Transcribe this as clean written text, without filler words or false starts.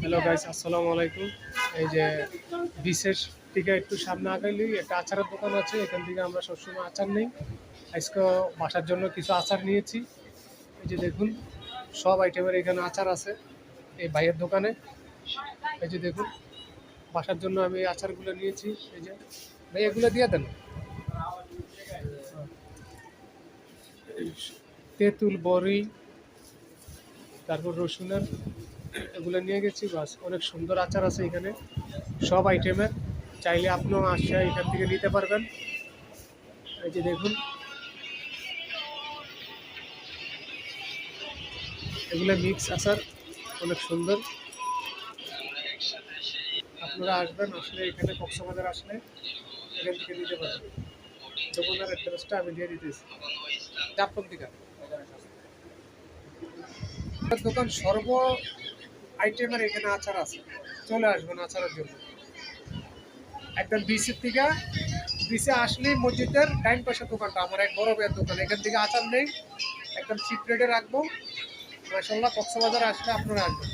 Hello guys, আসসালামু আলাইকুম। এই যে বিশেষ থেকে একটু সামনে আগাইলেই একটা আচারের দোকান আছে। এখান থেকে আমরা সবসময় আচার নেই। আজকে বাসার জন্য কিছু আচার নিয়েছি। এই যে দেখুন, সব আইটেমের এখানে আচার আছে এই ভাইয়ের দোকানে। এই যে দেখুন, বাসার জন্য আমি এই আচারগুলো নিয়েছি। এই যে ভাই, এগুলো দিয়ে দেন। তেঁতুল, বড়ি, তারপর রসুনের, এগুলো নিয়ে গেছি। বাস, অনেক সুন্দর আচার আছে এখানে, সব আইটেমের। চাইলে আপনিও আসে এখান থেকে নিতে পারবেন। এই যে দেখুন, এগুলো মিক্স আচার, অনেক সুন্দর। আপনারা আসবেন, আসলে এখানে কক্সবাজার আসলে এখান থেকে নিতে পারবেন। দোকানের অ্যাড্রেসটা আমি দিয়ে দিতেছি। জাফলং দিঘা দোকান, সর্ব আইটেমের এখানে আচার আছে। চলে আসবেন আচারের জন্য। একদম বিসির থেকে, বিসে আসলেই মসজিদের ডাইন পাশে দোকানটা, আমার এক বড় ভাইয়ের দোকান। এখান থেকে আচার নেই, একদম চিপ রেটে রাখবো। মাশাআল্লাহ, কক্সবাজার আসলে আপনারা আসবেন।